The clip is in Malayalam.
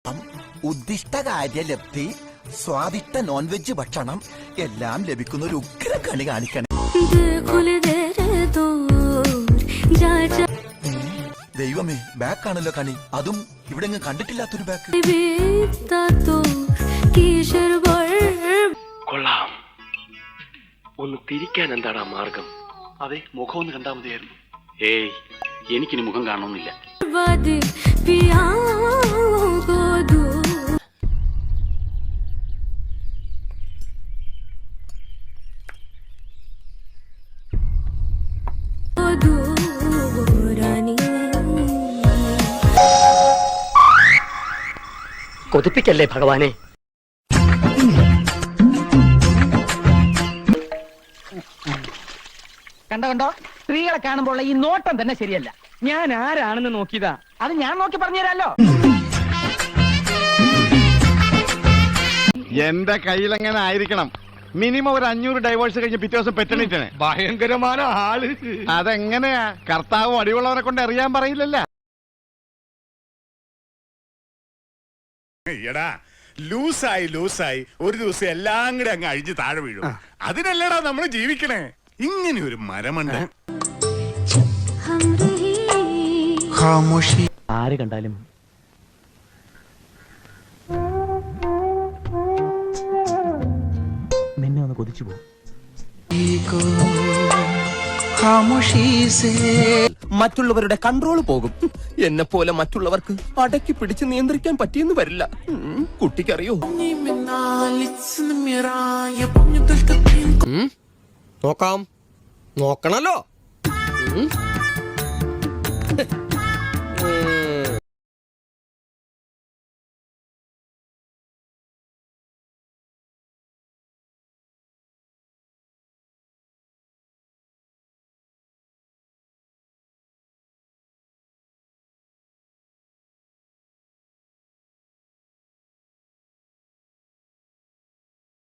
ഒപ്പം ഉദ്ദിഷ്ട ലബ്ധി, സ്വാദിഷ്ട നോൺ വെജ് ഭക്ഷണം എല്ലാം ലഭിക്കുന്ന ഒരു ഉഗ്ര കളി കാണിക്കണം. ദൈവമേ, ബാക്കാണല്ലോ കണി. അതും ഇവിടെ കണ്ടിട്ടില്ലാത്തൊരു ബാക്ക്. കൊള്ളാം. ഒന്ന് തിരിക്കാൻ എന്താണ് ആ മാർഗം? അതെ, മുഖം ഒന്ന് കണ്ടാൽ മതിയായിരുന്നു. ഏയ്, എനിക്കിനി മുഖം കാണണമെന്നില്ല. കൊതിപ്പിക്കല്ലേ ഭഗവാനെ. കണ്ടോ, സ്ത്രീകളെ കാണുമ്പോൾ ഈ നോട്ടം തന്നെ ശരിയല്ല. ഞാൻ ആരാണെന്ന് നോക്കിയതാ, അത് ഞാൻ നോക്കി പറഞ്ഞുതരാലോ. എന്റെ കയ്യിലെങ്ങനെ ആയിരിക്കണം? മിനിമം ഒരു 500 ഡൈവേഴ്സ് കഴിഞ്ഞ് പിറ്റേ ദിവസം പെറ്റണിട്ടാണ്. ഭയങ്കരമായ ആള്. അതെങ്ങനെയാ? കർത്താവ് അടിയുള്ളവരെ കൊണ്ട് അറിയാൻ പറയില്ലല്ലോ. എടാ, ലൂസായി ഒരു ദിവസം എല്ലാം കൂടെ അങ്ങ് അഴിഞ്ഞ് താഴെ വീഴും. അതിനല്ലടാ നമ്മൾ ജീവിക്കണേ. ഇങ്ങനെ ഒരു മരമണ്ട. ആര് കണ്ടാലും നിന്നെ ഒന്ന് കൊതിച്ചു പോകും. മറ്റുള്ളവരുടെ കൺട്രോൾ പോകും. എന്നെ പോലെ മറ്റുള്ളവർക്ക് അടക്കി പിടിച്ച് നിയന്ത്രിക്കാൻ പറ്റിയെന്ന് വരില്ല. കുട്ടിക്കറിയോ? നോക്കാം, നോക്കണല്ലോ.